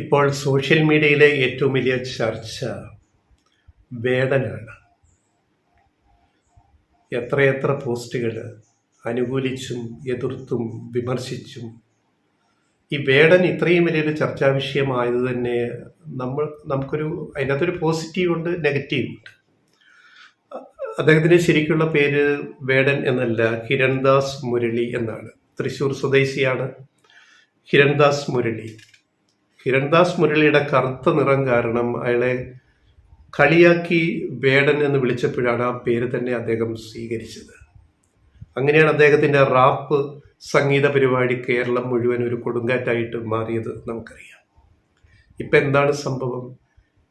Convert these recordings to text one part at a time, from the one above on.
ഇപ്പോൾ സോഷ്യൽ മീഡിയയിലെ ഏറ്റവും വലിയ ചർച്ച വേടനാണ്. എത്രയെത്ര പോസ്റ്റുകൾ അനുകൂലിച്ചും എതിർത്തും വിമർശിച്ചും ഈ വേടൻ ഇത്രയും വലിയൊരു ചർച്ചാ വിഷയമായത് തന്നെ നമുക്കൊരു അതിനകത്തൊരു പോസിറ്റീവ് ഉണ്ട്, നെഗറ്റീവ് ഉണ്ട്. അദ്ദേഹത്തിൻ്റെ ശരിക്കുള്ള പേര് വേടൻ എന്നല്ല, ഹിരൺദാസ് മുരളി എന്നാണ്. തൃശ്ശൂർ സ്വദേശിയാണ് ഹിരൺദാസ് മുരളി. ഹിരൺദാസ് മുരളിയുടെ കറുത്ത നിറം കാരണം അയാളെ കളിയാക്കി വേടൻ എന്ന് വിളിച്ചപ്പോഴാണ് ആ പേര് തന്നെ അദ്ദേഹം സ്വീകരിച്ചത്. അങ്ങനെയാണ് അദ്ദേഹത്തിൻ്റെ റാപ്പ് സംഗീത പരിപാടി കേരളം മുഴുവൻ ഒരു കൊടുങ്കാറ്റായിട്ട് മാറിയത് നമുക്കറിയാം. ഇപ്പം എന്താണ് സംഭവം?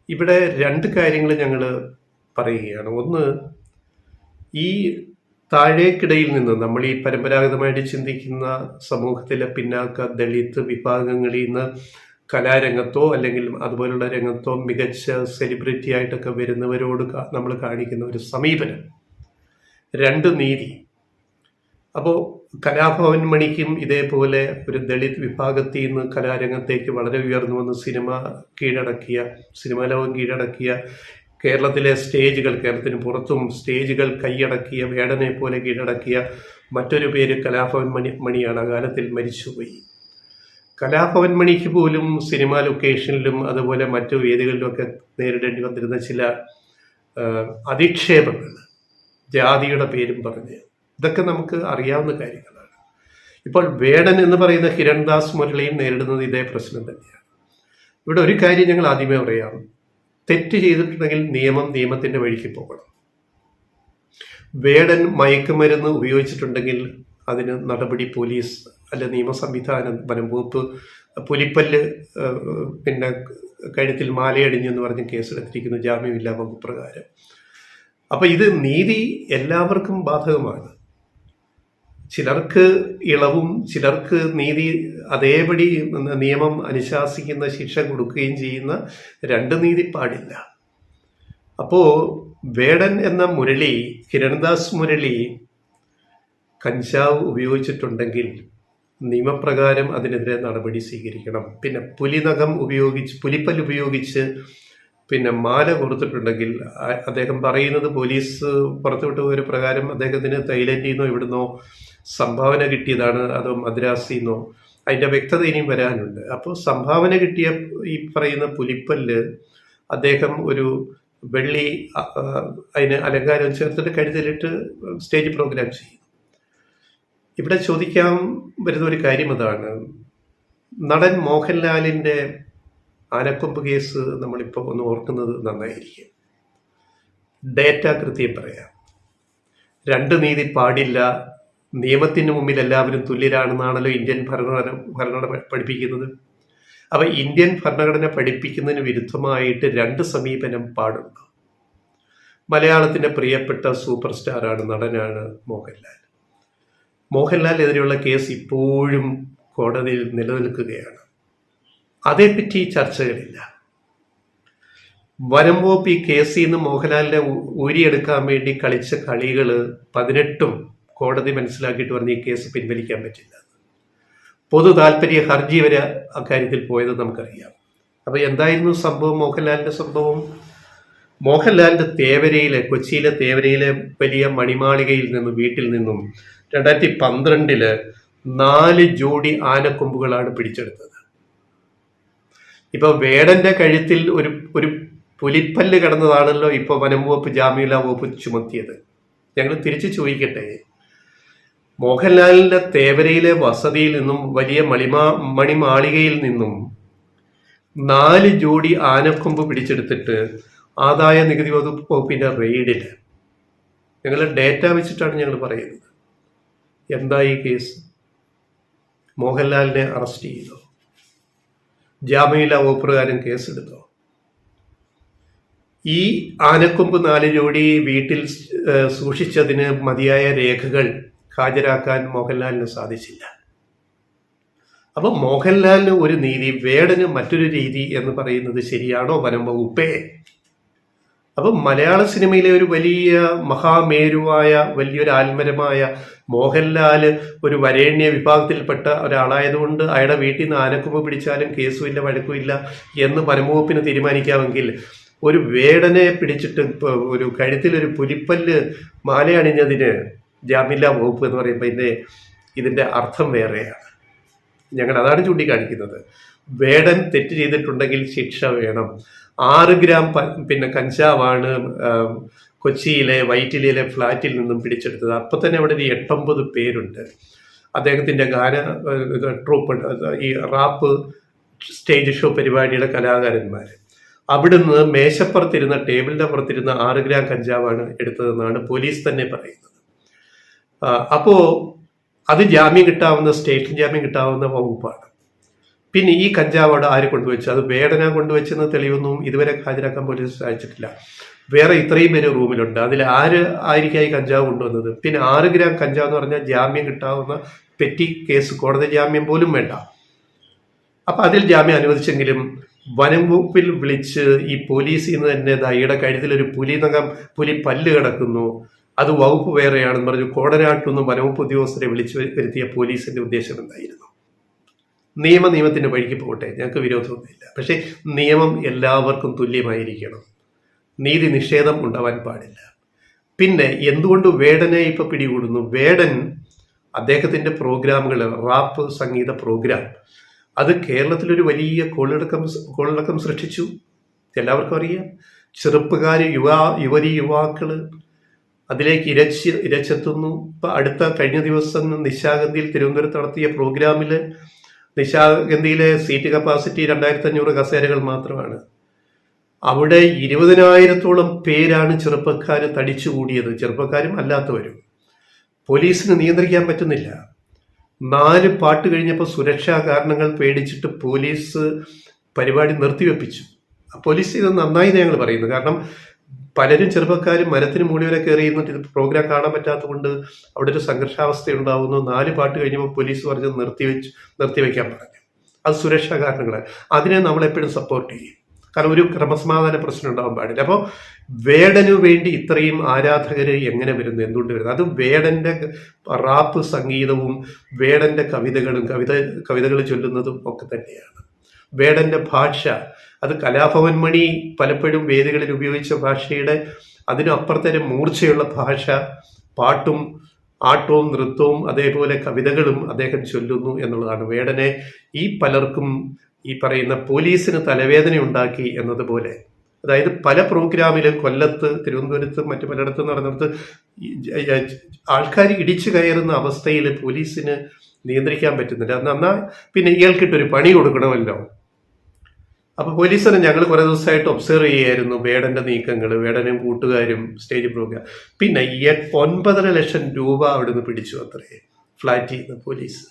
ഇവിടെ രണ്ട് കാര്യങ്ങൾ ഞങ്ങൾ പറയുകയാണ്. ഒന്ന്, ഈ താഴേക്കിടയിൽ നിന്ന് നമ്മൾ ഈ പരമ്പരാഗതമായിട്ട് ചിന്തിക്കുന്ന സമൂഹത്തിലെ പിന്നാക്ക ദളിത് വിഭാഗങ്ങളിൽ നിന്ന് കലാരംഗത്തോ അല്ലെങ്കിൽ അതുപോലുള്ള രംഗത്തോ മികച്ച സെലിബ്രിറ്റി ആയിട്ടൊക്കെ വരുന്നവരോട് നമ്മൾ കാണിക്കുന്ന ഒരു സമീപനം, രണ്ട് നീതി. അപ്പോൾ കലാഭവൻ മണിക്കും ഇതേപോലെ ഒരു ദളിത് വിഭാഗത്തിൽ നിന്ന് കലാരംഗത്തേക്ക് വളരെ ഉയർന്നു വന്ന് സിനിമാ ലോകം കീഴടക്കിയ കേരളത്തിലെ സ്റ്റേജുകൾ, കേരളത്തിന് പുറത്തും സ്റ്റേജുകൾ കൈയടക്കിയ വേടനെ പോലെ കീഴടക്കിയ മറ്റൊരു പേര് കലാഭവൻ മണിയാണ്. അകാലത്തിൽ മരിച്ചുപോയി. കലാഭവൻ മണിക്ക് പോലും സിനിമാ ലൊക്കേഷനിലും അതുപോലെ മറ്റു വേദികളിലുമൊക്കെ നേരിടേണ്ടി വന്നിരുന്ന ചില അധിക്ഷേപങ്ങൾ, ജാതിയുടെ പേരും പറഞ്ഞ്, ഇതൊക്കെ നമുക്ക് അറിയാവുന്ന കാര്യങ്ങളാണ്. ഇപ്പോൾ വേടൻ എന്ന് പറയുന്ന ഹിരൺദാസ് മുരളിയും നേരിടുന്നത് ഇതേ പ്രശ്നം തന്നെയാണ്. ഇവിടെ ഒരു കാര്യം ഞങ്ങൾ ആദ്യമേ പറയാം. തെറ്റ് ചെയ്തിട്ടുണ്ടെങ്കിൽ നിയമത്തിൻ്റെ വഴിക്ക് പോകണം. വേടൻ മയക്കുമരുന്ന് ഉപയോഗിച്ചിട്ടുണ്ടെങ്കിൽ അതിന് നടപടി പോലീസ് അല്ല നിയമ സംവിധാനം, വനം വകുപ്പ്, പുലിപ്പല്ല് പിന്നെ കഴുത്തിൽ മാലയടിഞ്ഞു എന്ന് പറഞ്ഞ് കേസെടുത്തിരിക്കുന്നു ജാമ്യമില്ലാ വകുപ്പ് പ്രകാരം. അപ്പം ഇത് നീതി എല്ലാവർക്കും ബാധകമാണ്. ചിലർക്ക് ഇളവും ചിലർക്ക് നീതി അതേപടി നിയമം അനുശാസിക്കുന്ന ശിക്ഷ കൊടുക്കുകയും ചെയ്യുന്ന രണ്ട് നീതി പാടില്ല. അപ്പോൾ വേടൻ എന്ന മുരളി, ഹിരൺദാസ് മുരളി കഞ്ചാവ് ഉപയോഗിച്ചിട്ടുണ്ടെങ്കിൽ നിയമപ്രകാരം അതിനെതിരെ നടപടി സ്വീകരിക്കണം. പിന്നെ പുലിപ്പല്ല് ഉപയോഗിച്ച് പിന്നെ മാല കൊടുത്തിട്ടുണ്ടെങ്കിൽ അദ്ദേഹം പറയുന്നത് പോലീസ് പുറത്തുവിട്ട ഒരു പ്രകാരം അദ്ദേഹത്തിന് തൈലൻഡിൽ നിന്നോ എവിടുന്നോ സംഭാവന കിട്ടിയതാണ്, അതോ മദ്രാസിൽ നിന്നോ, അതിൻ്റെ വ്യക്തത ഇനിയും വരാനുണ്ട്. അപ്പോൾ സംഭാവന കിട്ടിയ ഈ പറയുന്ന പുലിപ്പല്ല് അദ്ദേഹം ഒരു വെള്ളി അതിന് അലങ്കാരം ചേർത്തിട്ട് കഴുത്തിലിട്ട് സ്റ്റേജ് പ്രോഗ്രാം ചെയ്യും. ഇവിടെ ചോദിക്കാൻ വരുന്ന ഒരു കാര്യം അതാണ്. നടൻ മോഹൻലാലിൻ്റെ ആനക്കൊമ്പ് കേസ് നമ്മളിപ്പോൾ ഒന്ന് ഓർക്കുന്നത് നന്നായിരിക്കും. ഡേറ്റ കൃത്യം പറയാം. രണ്ട് നീതി പാടില്ല, നിയമത്തിന് മുമ്പിൽ എല്ലാവരും തുല്യരാണെന്നാണല്ലോ ഇന്ത്യൻ ഭരണഘടന പഠിപ്പിക്കുന്നത്. അപ്പോൾ ഇന്ത്യൻ ഭരണഘടന പഠിപ്പിക്കുന്നതിന് വിരുദ്ധമായിട്ട് രണ്ട് സമീപനം പാടുണ്ട്. മലയാളത്തിൻ്റെ പ്രിയപ്പെട്ട സൂപ്പർ സ്റ്റാറാണ്, നടനാണ് മോഹൻലാൽ. മോഹൻലാലിനെതിരെയുള്ള കേസ് ഇപ്പോഴും കോടതിയിൽ നിലനിൽക്കുകയാണ്. അതേപ്പറ്റി ചർച്ചകളില്ല. വനം വകുപ്പ് ഈ കേസിൽ നിന്ന് മോഹൻലാലിനെ ഊരിയെടുക്കാൻ വേണ്ടി കളിച്ച കളികൾ 18ഉം കോടതി മനസ്സിലാക്കിയിട്ട് പറഞ്ഞ് ഈ കേസ് പിൻവലിക്കാൻ പറ്റില്ല. പൊതു താല്പര്യ ഹർജി വരെ അക്കാര്യത്തിൽ പോയത് നമുക്കറിയാം. അപ്പോൾ എന്തായിരുന്നു സംഭവം? മോഹൻലാലിൻ്റെ സംഭവം, മോഹൻലാലിൻ്റെ കൊച്ചിയിലെ തേവരയിലെ വലിയ മണിമാളികയിൽ നിന്നും വീട്ടിൽ നിന്നും 2012 4 ജോഡി ആനക്കൊമ്പുകളാണ് പിടിച്ചെടുത്തത്. ഇപ്പൊ വേടന്റെ കഴുത്തിൽ ഒരു പുലിപ്പല്ല് കിടന്നതാണല്ലോ ഇപ്പോൾ വനം വകുപ്പ് ജാമ്യമില്ലാ വകുപ്പ് ചുമത്തിയത്. ഞങ്ങൾ തിരിച്ചു ചോദിക്കട്ടെ, മോഹൻലാലിന്റെ തേവരയിലെ വസതിയിൽ നിന്നും വലിയ മണിമാളികയിൽ നിന്നും 4 ജോഡി ആനക്കൊമ്പ് പിടിച്ചെടുത്തിട്ട് ആദായ നികുതി വകുപ്പിന്റെ റെയ്ഡിൽ, ഞങ്ങൾ ഡേറ്റ വെച്ചിട്ടാണ് ഞങ്ങൾ പറയുന്നത്. എന്തായി കേസ്? മോഹൻലാലിനെ അറസ്റ്റ് ചെയ്തോ? ജാമ്യമില്ലാ വകുപ്പ് പ്രകാരം കേസെടുത്തോ? ഈ ആനക്കൊമ്പ് 4 ജോഡി വീട്ടിൽ സൂക്ഷിച്ചതിന് മതിയായ രേഖകൾ ഹാജരാക്കാൻ മോഹൻലാലിന് സാധിച്ചില്ല. അപ്പം മോഹൻലാലിന് ഒരു നീതി, വേടന് മറ്റൊരു രീതി എന്ന് പറയുന്നത് ശരിയാണോ? വനം വകുപ്പേ, അപ്പം മലയാള സിനിമയിലെ ഒരു വലിയ മഹാമേരുവായ വലിയൊരു ആൽമരമായ മോഹൻലാൽ ഒരു വരേണ്യ വിഭാഗത്തിൽപ്പെട്ട ഒരാളായതുകൊണ്ട് അയാളുടെ വീട്ടിൽ നിന്ന് ആനക്കുമ്പ് പിടിച്ചാലും കേസുമില്ല വഴക്കുമില്ല എന്ന് വനംവകുപ്പിന് തീരുമാനിക്കാമെങ്കിൽ ഒരു വേടനെ പിടിച്ചിട്ട് ഒരു കഴുത്തിലൊരു പുലിപ്പല്ല് മാലയണിഞ്ഞതിന് ജാമ്യമില്ലാ വകുപ്പ് എന്ന് പറയുമ്പോൾ ഇതിൻ്റെ അർത്ഥം വേറെയാണ്. ഞങ്ങൾ അതാണ് ചൂണ്ടിക്കാണിക്കുന്നത്. വേടൻ തെറ്റ് ചെയ്തിട്ടുണ്ടെങ്കിൽ ശിക്ഷ വേണം. 6 ഗ്രാം കഞ്ചാവാണ് കൊച്ചിയിലെ വൈറ്റിലയിലെ ഫ്ലാറ്റിൽ നിന്നും പിടിച്ചെടുത്തത്. അപ്പം തന്നെ അവിടെ ഒരു 8-9 പേരുണ്ട്. അദ്ദേഹത്തിൻ്റെ ട്രൂപ്പ്, ഈ റാപ്പ് സ്റ്റേജ് ഷോ പരിപാടിയുടെ കലാകാരന്മാർ. അവിടുന്ന് മേശപ്പുറത്തിരുന്ന ടേബിളിൻ്റെ പുറത്തിരുന്ന 6 ഗ്രാം കഞ്ചാവാണ് എടുത്തതെന്നാണ് പോലീസ് തന്നെ പറയുന്നത്. അപ്പോൾ അത് ജാമ്യം കിട്ടാവുന്ന, സ്റ്റേറ്റ് ജാമ്യം കിട്ടാവുന്ന വകുപ്പാണ്. പിന്നെ ഈ കഞ്ചാവ് അവിടെ ആര് കൊണ്ടുവച്ചു? അത് വേടന കൊണ്ടുവച്ചെന്ന് തെളിവൊന്നും ഇതുവരെ ഹാജരാക്കാൻ പോലീസ് സാധിച്ചിട്ടില്ല. വേറെ ഇത്രയും പേര് റൂമിലുണ്ട്. അതിൽ ആയിരിക്കായി കഞ്ചാവ് കൊണ്ടുവന്നത്? പിന്നെ 6 ഗ്രാം കഞ്ചാവ് എന്ന് പറഞ്ഞാൽ ജാമ്യം കിട്ടാവുന്ന പെറ്റി കേസ്, കോടതി ജാമ്യം പോലും വേണ്ട. അപ്പം അതിൽ ജാമ്യം അനുവദിച്ചെങ്കിലും വനം വകുപ്പിൽ വിളിച്ച് ഈ പോലീസിൽ നിന്ന് തന്നെ ഈയുടെ കഴുത്തിലൊരു പുലി പല്ല് കിടക്കുന്നു, അത് വകുപ്പ് വേറെയാണെന്ന് പറഞ്ഞു കോടനാട്ടുനിന്ന് വനവകുപ്പ് ഉദ്യോഗസ്ഥരെ വിളിച്ചു വരുത്തിയ പോലീസിന്റെ ഉദ്ദേശം എന്തായിരുന്നു? നിയമത്തിന്റെ വഴിക്ക് പോകട്ടെ, ഞങ്ങൾക്ക് വിരോധമൊന്നുമില്ല. പക്ഷേ നിയമം എല്ലാവർക്കും തുല്യമായിരിക്കണം. നീതി നിഷേധം ഉണ്ടാവാൻ പാടില്ല. പിന്നെ എന്തുകൊണ്ട് വേടനെ ഇപ്പൊ പിടികൂടുന്നു? വേടൻ അദ്ദേഹത്തിന്റെ പ്രോഗ്രാമുകൾ, റാപ്പ് സംഗീത പ്രോഗ്രാം, അത് കേരളത്തിലൊരു വലിയ കോളിളക്കം സൃഷ്ടിച്ചു. എല്ലാവർക്കും അറിയാം. ചെറുപ്പക്കാർ, യുവാക്കള് അതിലേക്ക് ഇരച്ചെത്തുന്നു. ഇപ്പൊ കഴിഞ്ഞ ദിവസം നിശാഗന്ധിയിൽ തിരുവനന്തപുരത്ത് നടത്തിയ പ്രോഗ്രാമിൽ നിശാഗന്ധിയിലെ സീറ്റ് കപ്പാസിറ്റി 2500 കസേരകൾ മാത്രമാണ്. അവിടെ 20,000-ഓളം പേരാണ് ചെറുപ്പക്കാർ തടിച്ചുകൂടിയത്, ചെറുപ്പക്കാരും അല്ലാത്തവരും. പോലീസിന് നിയന്ത്രിക്കാൻ പറ്റുന്നില്ല. 4 പാട്ട് കഴിഞ്ഞപ്പോൾ സുരക്ഷാ കാരണങ്ങൾ പേടിച്ചിട്ട് പോലീസ് പരിപാടി നിർത്തിവെപ്പിച്ചു. പോലീസ് ഇത് നന്നായി ഞങ്ങൾ പറയുന്നു. കാരണം പലരും ചെറുപ്പക്കാരും മരത്തിന് മുകളിൽ വരെ കയറി ഇരുന്നിട്ട് ഇത് പ്രോഗ്രാം കാണാൻ പറ്റാത്തത് കൊണ്ട് അവിടെ ഒരു സംഘർഷാവസ്ഥ ഉണ്ടാവുന്നു. 4 പാട്ട് കഴിഞ്ഞപ്പോൾ പോലീസ് പറഞ്ഞത് നിർത്തിവെക്കാൻ പറഞ്ഞു. അത് സുരക്ഷാ കാരണങ്ങളാണ്. അതിനെ നമ്മളെപ്പോഴും സപ്പോർട്ട് ചെയ്യും. കാരണം ഒരു ക്രമസമാധാന പ്രശ്നം ഉണ്ടാവാൻ പാടില്ല. അപ്പോൾ വേടനു വേണ്ടി ഇത്രയും ആരാധകർ എങ്ങനെ വരുന്നു, എന്തുകൊണ്ട് വരുന്നു? അത് വേടന്റെ റാപ്പ് സംഗീതവും വേടന്റെ കവിതകൾ ചൊല്ലുന്നതും ഒക്കെ തന്നെയാണ്. വേടന്റെ ഭാഷ, അത് കലാഭവൻ മണി പലപ്പോഴും വേദികളിൽ ഉപയോഗിച്ച ഭാഷയുടെ അതിനപ്പുറത്തെ മൂർച്ചയുള്ള ഭാഷ, പാട്ടും ആട്ടവും നൃത്തവും അതേപോലെ കവിതകളും അദ്ദേഹം ചൊല്ലുന്നു എന്നുള്ളതാണ്. വേടനെ പലർക്കും ഈ പറയുന്ന പോലീസിന് തലവേദന ഉണ്ടാക്കി എന്നതുപോലെ, അതായത് പല പ്രോഗ്രാമിലും കൊല്ലത്ത്, തിരുവനന്തപുരത്ത്, മറ്റു പലയിടത്തും നടന്നിടത്ത് ആൾക്കാർ ഇടിച്ചു കയറുന്ന അവസ്ഥയിൽ പോലീസിന് നിയന്ത്രിക്കാൻ പറ്റുന്നില്ല. എന്നാൽ പിന്നെ ഇയാൾക്കിട്ടൊരു പണി കൊടുക്കണമല്ലോ. അപ്പൊ പോലീസിനെ ഞങ്ങൾ കുറെ ദിവസമായിട്ട് ഒബ്സർവ് ചെയ്യായിരുന്നു വേടന്റെ നീക്കങ്ങൾ, വേടനും കൂട്ടുകാരും സ്റ്റേജ് പ്രോഗ്രാം. പിന്നെ 9.5 ലക്ഷം രൂപ അവിടുന്ന് പിടിച്ചു അത്രേ ഫ്ലാറ്റ് ചെയ്യുന്ന പോലീസ്.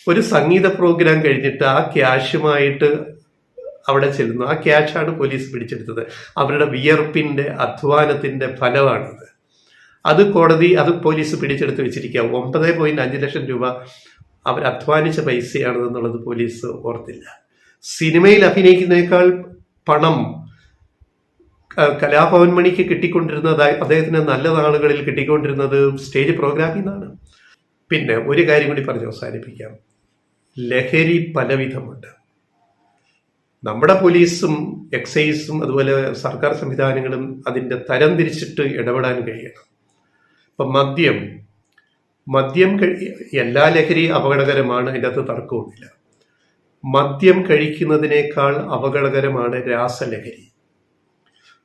ഒരു സംഗീത പ്രോഗ്രാം കഴിഞ്ഞിട്ട് ആ ക്യാഷുമായിട്ട് അവിടെ ചെല്ലുന്നു. ആ ക്യാഷാണ് പോലീസ് പിടിച്ചെടുത്തത്. അവരുടെ വിയർപ്പിന്റെ അധ്വാനത്തിന്റെ ഫലമാണത്. അത് പോലീസ് പിടിച്ചെടുത്ത് വെച്ചിരിക്കുക. 9.5 ലക്ഷം രൂപ അവർ അധ്വാനിച്ച പൈസയാണെന്നുള്ളത് പോലീസ് ഓർത്തില്ല. സിനിമയിൽ അഭിനയിക്കുന്നതിനേക്കാൾ പണം കലാഭവൻ മണിക്ക് കിട്ടിക്കൊണ്ടിരുന്നത്, അദ്ദേഹത്തിന് നല്ല നാളുകളിൽ കിട്ടിക്കൊണ്ടിരുന്നത് സ്റ്റേജ് പ്രോഗ്രാമിൽ നിന്നാണ്. പിന്നെ ഒരു കാര്യം കൂടി പറഞ്ഞ് അവസാനിപ്പിക്കാം. ലഹരി പലവിധമുണ്ട്. നമ്മുടെ പോലീസും എക്സൈസും അതുപോലെ സർക്കാർ സംവിധാനങ്ങളും അതിൻ്റെ തരം തിരിച്ചിട്ട് ഇടപെടാൻ കഴിയണം. ഇപ്പം മദ്യം എല്ലാ ലഹരി അപകടകരമാണ്, അതിൻ്റെ അകത്ത് തർക്കമൊന്നുമില്ല. മദ്യം കഴിക്കുന്നതിനേക്കാൾ അപകടകരമാണ് രാസലഹരി.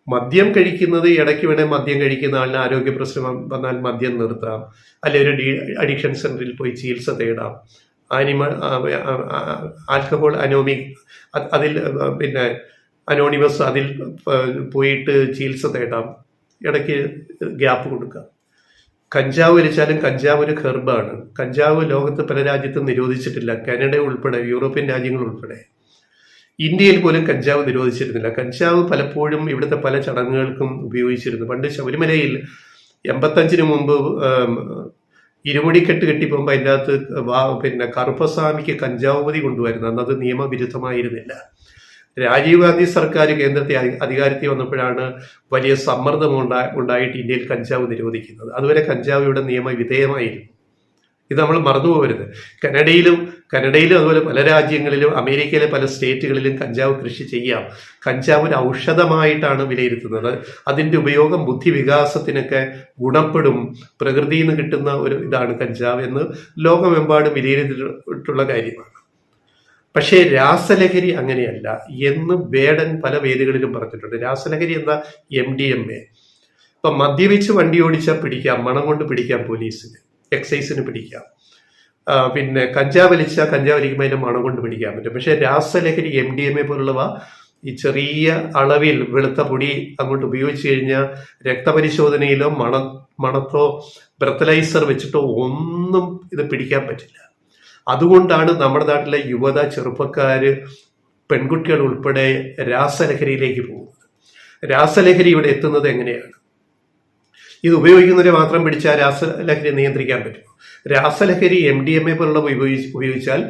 മദ്യം കഴിക്കുന്നത് ഇടയ്ക്ക് വേണേൽ മദ്യം കഴിക്കുന്ന ആളിന് ആരോഗ്യ പ്രശ്നം വന്നാൽ മദ്യം നിർത്താം, അല്ലെ ഒരു അഡിക്ഷൻ സെന്ററിൽ പോയി ചികിത്സ തേടാം. ആൽക്കഹോൾ അതിൽ പിന്നെ അനോണിമസ് അതിൽ പോയിട്ട് ചികിത്സ തേടാം, ഇടയ്ക്ക് ഗ്യാപ്പ് കൊടുക്കാം. കഞ്ചാവ് വലിച്ചാലും കഞ്ചാവ് ഒരു ഹെർബാണ്. കഞ്ചാവ് ലോകത്ത് പല രാജ്യത്തും നിരോധിച്ചിട്ടില്ല, കാനഡ ഉൾപ്പെടെ, യൂറോപ്യൻ രാജ്യങ്ങൾ ഉൾപ്പെടെ. ഇന്ത്യയിൽ പോലും കഞ്ചാവ് നിരോധിച്ചിരുന്നില്ല. കഞ്ചാവ് പലപ്പോഴും ഇവിടുത്തെ പല ചടങ്ങുകൾക്കും ഉപയോഗിച്ചിരുന്നു. പണ്ട് ശബരിമലയിൽ 85 മുമ്പ് ഇരുമുടിക്കെട്ട് കെട്ടിപ്പോകുമ്പോൾ അതിൻ്റെ അകത്ത് പിന്നെ കറുപ്പസ്വാമിക്ക് കഞ്ചാവുമതി കൊണ്ടുവരുന്നു. അന്നത് നിയമവിരുദ്ധമായിരുന്നില്ല. രാജീവ് ഗാന്ധി സർക്കാർ കേന്ദ്രത്തെ അധികാരത്തിൽ വന്നപ്പോഴാണ് വലിയ സമ്മർദ്ദം ഉണ്ടായിട്ട് ഇന്ത്യയിൽ കഞ്ചാവ് നിരോധിക്കുന്നത്. അതുവരെ കഞ്ചാവ് ഇവിടെ നിയമവിധേയമായിരുന്നു. ഇത് നമ്മൾ മറന്നുപോകരുത്. കനഡയിലും അതുപോലെ പല രാജ്യങ്ങളിലും അമേരിക്കയിലെ പല സ്റ്റേറ്റുകളിലും കഞ്ചാവ് കൃഷി ചെയ്യാം. കഞ്ചാവ് ഒരു ഔഷധമായിട്ടാണ് വിലയിരുത്തുന്നത്. അതിൻ്റെ ഉപയോഗം ബുദ്ധി വികാസത്തിനൊക്കെ ഗുണപ്പെടും, പ്രകൃതിയിൽ നിന്ന് കിട്ടുന്ന ഒരു ഇതാണ് കഞ്ചാവ് എന്ന് ലോകമെമ്പാടും വിലയിരുത്തിയിട്ടുള്ള കാര്യമാണ്. പക്ഷേ രാസലഹരി അങ്ങനെയല്ല എന്ന് വേടൻ പല വേദികളിലും പറഞ്ഞിട്ടുണ്ട്. രാസലഹരി എന്താ? MDMA. ഇപ്പം മദ്യപിച്ച് വണ്ടി ഓടിച്ചാൽ പിടിക്കാം, മണം കൊണ്ട് പിടിക്കാം, പോലീസിന് എക്സൈസിന് പിടിക്കാം. പിന്നെ കഞ്ചാവ് വലിക്കുമ്പോൾ അതിൻ്റെ മണം കൊണ്ട് പിടിക്കാൻ പറ്റും. പക്ഷേ രാസലഹരി MDMA പോലുള്ളവ ഈ ചെറിയ അളവിൽ വെളുത്ത പൊടി അങ്ങോട്ട് ഉപയോഗിച്ച് കഴിഞ്ഞാൽ രക്തപരിശോധനയിലോ മണത്തോ ബ്രത്തലൈസർ വെച്ചിട്ടോ ഒന്നും ഇത് പിടിക്കാൻ പറ്റില്ല. അതുകൊണ്ടാണ് നമ്മുടെ നാട്ടിലെ യുവത, ചെറുപ്പക്കാർ, പെൺകുട്ടികൾ ഉൾപ്പെടെ രാസലഹരിയിലേക്ക് പോകുന്നത്. രാസലഹരി ഇവിടെ എത്തുന്നത് എങ്ങനെയാണ്? ഇത് ഉപയോഗിക്കുന്നവരെ മാത്രം പിടിച്ചാൽ രാസലഹരി നിയന്ത്രിക്കാൻ പറ്റും. രാസലഹരി MDMA പോലുള്ളവ ഉപയോഗിച്ചാൽ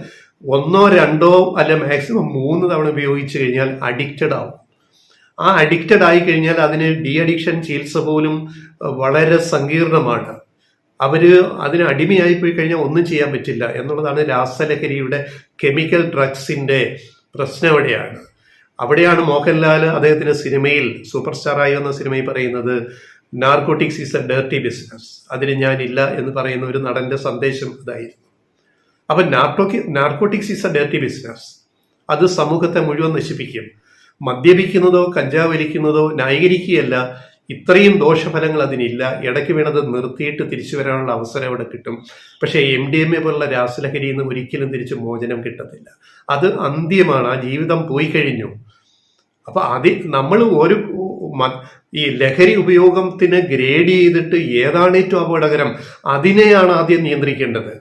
1 2 അല്ല മാക്സിമം 3 തവണ ഉപയോഗിച്ചു കഴിഞ്ഞാൽ അഡിക്റ്റഡ് ആവും. ആ അഡിക്റ്റഡ് ആയി കഴിഞ്ഞാൽ അതിന് ഡി അഡിക്ഷൻ ചികിത്സ പോലും വളരെ സങ്കീർണമാണ്. അതിന് അടിമയായി പോയി കഴിഞ്ഞാൽ ഒന്നും ചെയ്യാൻ പറ്റില്ല എന്നുള്ളതാണ് രാസലഹരിയുടെ കെമിക്കൽ ഡ്രഗ്സിന്റെ പ്രശ്നം. അവിടെയാണ് മോഹൻലാൽ അദ്ദേഹത്തിന്റെ സിനിമയിൽ, സൂപ്പർ സ്റ്റാറായി വന്ന സിനിമയിൽ പറയുന്നത് narcotics is A dirty business, അതിന് ഞാനില്ല എന്ന് പറയുന്ന ഒരു നടന്റെ സന്ദേശം ഇതായിരുന്നു. അപ്പൊ narcotics is A dirty business, അത് സമൂഹത്തെ മുഴുവൻ നശിപ്പിക്കും. മദ്യപിക്കുന്നതോ കഞ്ചാവ് വലിക്കുന്നതോ ന്യായീകരിക്കുകയല്ല, ഇത്രയും ദോഷഫലങ്ങൾ അതിനില്ല. ഇടയ്ക്ക് വീണത് നിർത്തിയിട്ട് തിരിച്ചു വരാനുള്ള അവസരം അവിടെ കിട്ടും. പക്ഷേ MDMA പോലുള്ള രാസലഹരിയിൽ നിന്ന് ഒരിക്കലും തിരിച്ച് മോചനം കിട്ടത്തില്ല. അത് അന്ത്യമാണ്, ആ ജീവിതം പോയി കഴിഞ്ഞു. അപ്പൊ നമ്മൾ ഈ ലഹരി ഉപയോഗത്തിന് ഗ്രേഡ് ചെയ്തിട്ട് ഏതാണ് ഏറ്റവും അപകടകരം അതിനെയാണ് ആദ്യം നിയന്ത്രിക്കേണ്ടത്.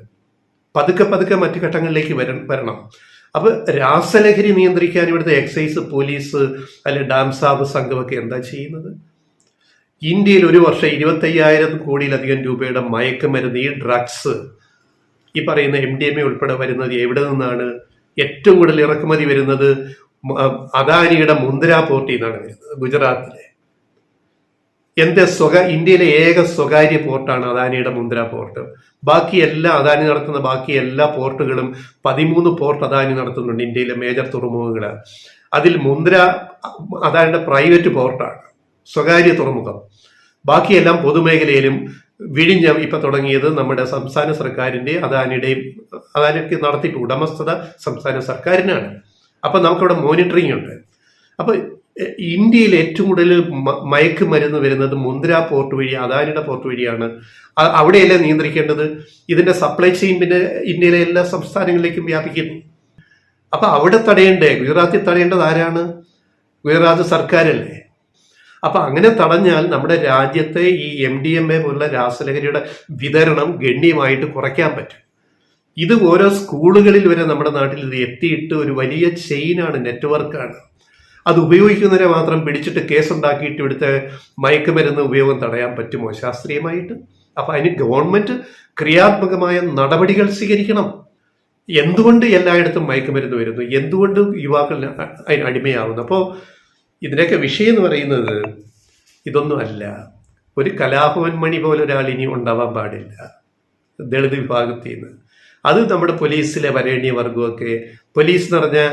പതുക്കെ മറ്റു ഘട്ടങ്ങളിലേക്ക് വരണം. അപ്പൊ രാസലഹരി നിയന്ത്രിക്കാൻ ഇവിടുത്തെ എക്സൈസ്, പോലീസ്, അല്ലെ ഡാംസാബ് സംഘമൊക്കെ എന്താ ചെയ്യുന്നത്? ഇന്ത്യയിൽ ഒരു വർഷം 25,000 കോടിയിലധികം രൂപയുടെ മയക്കുമരുന്ന്, ഈ ഡ്രഗ്സ്, ഈ പറയുന്ന MDMA ഉൾപ്പെടെ വരുന്നത് എവിടെ നിന്നാണ്? ഏറ്റവും കൂടുതൽ ഇറക്കുമതി വരുന്നത് അദാനിയുടെ മുന്ദ്ര പോർട്ടിൽ നിന്നാണ് വരുന്നത്, ഗുജറാത്തിലെ. ഇന്ത്യയിലെ ഏക സ്വകാര്യ പോർട്ടാണ് അദാനിയുടെ മുന്ദ്ര പോർട്ട്. അദാനി നടത്തുന്ന ബാക്കി എല്ലാ പോർട്ടുകളും 13 പോർട്ട് അദാനി നടത്തുന്നുണ്ട്, ഇന്ത്യയിലെ മേജർ തുറമുഖങ്ങൾ. അതിൽ മുന്ദ്ര അദാനിയുടെ പ്രൈവറ്റ് പോർട്ടാണ്, സ്വകാര്യ തുറമുഖം. ബാക്കിയെല്ലാം പൊതുമേഖലയിലും. വിഴിഞ്ഞം ഇപ്പൊ തുടങ്ങിയത് നമ്മുടെ സംസ്ഥാന സർക്കാരിന്റെ അദാനിക്ക് നടത്തിപ്പ് ഉടമസ്ഥത സംസ്ഥാന സർക്കാരിനാണ്. അപ്പൊ നമുക്കവിടെ മോണിറ്ററിംഗ് ഉണ്ട്. അപ്പൊ ഇന്ത്യയിൽ ഏറ്റവും കൂടുതൽ മയക്കുമരുന്ന് വരുന്നത് മുന്ദ്ര പോർട്ട് വഴി, അദാനിയുടെ പോർട്ട് വഴിയാണ്. അവിടെയല്ലേ നിയന്ത്രിക്കേണ്ടത്? ഇതിന്റെ സപ്ലൈ ചെയിൻ പിന്നെ ഇന്ത്യയിലെ എല്ലാ സംസ്ഥാനങ്ങളിലേക്കും വ്യാപിക്കുന്നു. അപ്പൊ അവിടെ ഗുജറാത്തിൽ തടയേണ്ടത് ആരാണ്? ഗുജറാത്ത് സർക്കാരല്ലേ. അപ്പൊ അങ്ങനെ തടഞ്ഞാൽ നമ്മുടെ രാജ്യത്തെ ഈ MDMA പോലുള്ള രാസലഹരിയുടെ വിതരണം ഗണ്യമായിട്ട് കുറയ്ക്കാൻ പറ്റും. ഇത് ഓരോ സ്കൂളുകളിൽ വരെ നമ്മുടെ നാട്ടിൽ ഇത് എത്തിയിട്ട് ഒരു വലിയ ചെയിനാണ്, നെറ്റ്വർക്കാണ്. അത് ഉപയോഗിക്കുന്നവരെ മാത്രം പിടിച്ചിട്ട് കേസുണ്ടാക്കിയിട്ട് ഇവിടുത്തെ മയക്കുമരുന്ന് ഉപയോഗം തടയാൻ പറ്റുമോ ശാസ്ത്രീയമായിട്ട്? അപ്പൊ അതിന് ഗവൺമെന്റ് ക്രിയാത്മകമായ നടപടികൾ സ്വീകരിക്കണം. എന്തുകൊണ്ട് എല്ലായിടത്തും മയക്കുമരുന്ന് വരുന്നു? എന്തുകൊണ്ട് യുവാക്കൾ അതിന് അടിമയാവുന്നു? അപ്പോൾ ഇതിനൊക്കെ വിഷയം എന്ന് പറയുന്നത് ഇതൊന്നുമല്ല. ഒരു കലാഭവൻ മണി പോലെ ഒരാൾ ഇനി ഉണ്ടാവാൻ പാടില്ല ദളിത് വിഭാഗത്തിൽ നിന്ന്. അത് നമ്മുടെ പോലീസിലെ വരേണ്യ വർഗമൊക്കെ, പോലീസ് എന്ന് പറഞ്ഞാൽ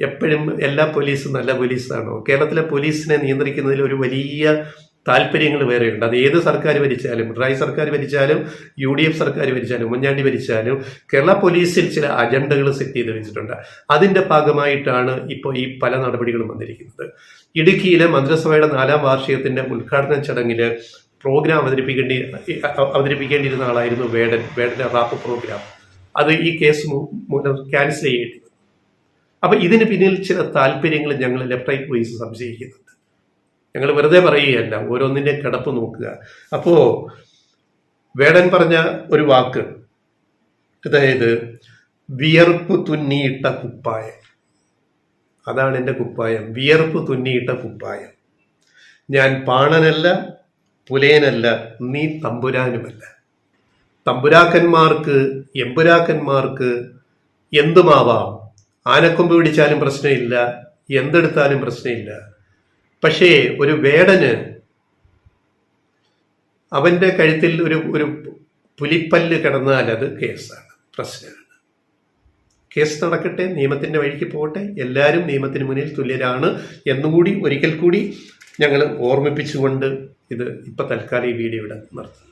എപ്പോഴും എല്ലാ പോലീസും നല്ല പോലീസാണോ? കേരളത്തിലെ പോലീസിനെ നിയന്ത്രിക്കുന്നതിൽ ഒരു വലിയ താല്പര്യങ്ങൾ വേറെയുണ്ട്. അത് ഏത് സർക്കാർ ഭരിച്ചാലും, പിണറായി സർക്കാർ ഭരിച്ചാലും, UDF സർക്കാർ ഭരിച്ചാലും, ഉമ്മൻചാണ്ടി ഭരിച്ചാലും, കേരള പോലീസിൽ ചില അജണ്ടകൾ സെറ്റ് ചെയ്ത് വെച്ചിട്ടുണ്ട്. അതിന്റെ ഭാഗമായിട്ടാണ് ഇപ്പോൾ ഈ പല നടപടികളും വന്നിരിക്കുന്നത്. ഇടുക്കിയിലെ മന്ത്രിസഭയുടെ 4ാം വാർഷികത്തിന്റെ ഉദ്ഘാടന ചടങ്ങില് പ്രോഗ്രാം അവതരിപ്പിക്കേണ്ടിയിരുന്ന ആളായിരുന്നു വേടന്റെ റാപ്പ് പ്രോഗ്രാം. അത് ഈ കേസ് മൂലം ക്യാൻസൽ ചെയ്യേണ്ടി വന്നു. അപ്പൊ ഇതിന് പിന്നിൽ ചില താല്പര്യങ്ങൾ ഞങ്ങൾ ലെഫ്റ്റ് റൈറ്റ് പോലീസ് സംശയിക്കുന്നുണ്ട്. ഞങ്ങൾ വെറുതെ പറയുകയല്ല, ഓരോന്നിന്റെ കിടപ്പ് നോക്കുക. അപ്പോ വേടൻ പറഞ്ഞ ഒരു വാക്ക്, അതായത് വിയർപ്പ് തുന്നിയിട്ട കുപ്പായം, അതാണ് എൻ്റെ കുപ്പായം, വിയർപ്പ് തുന്നിയിട്ട കുപ്പായം. ഞാൻ പാണനല്ല, പുലയനല്ല, നീ തമ്പുരാനുമല്ല. തമ്പുരാക്കന്മാർക്ക്, എമ്പുരാക്കന്മാർക്ക് എന്തുമാവാം. ആനക്കൊമ്പ് പിടിച്ചാലും പ്രശ്നമില്ല, എന്തെടുത്താലും പ്രശ്നമില്ല. പക്ഷേ ഒരു വേടന് അവൻ്റെ കഴുത്തിൽ ഒരു പുലിപ്പല്ല് കിടന്നാൽ അത് കേസാണ്, പ്രശ്നമാണ്. കേസ് നടക്കട്ടെ, നിയമത്തിൻ്റെ വഴിക്ക് പോകട്ടെ, എല്ലാവരും നിയമത്തിന് മുന്നിൽ തുല്യരാണ് എന്നുകൂടി ഒരിക്കൽ കൂടി ഞങ്ങൾ ഓർമ്മിപ്പിച്ചുകൊണ്ട് ഇത് ഇപ്പം തൽക്കാലം ഈ വീഡിയോ ഇവിടെ നിർത്തുന്നു.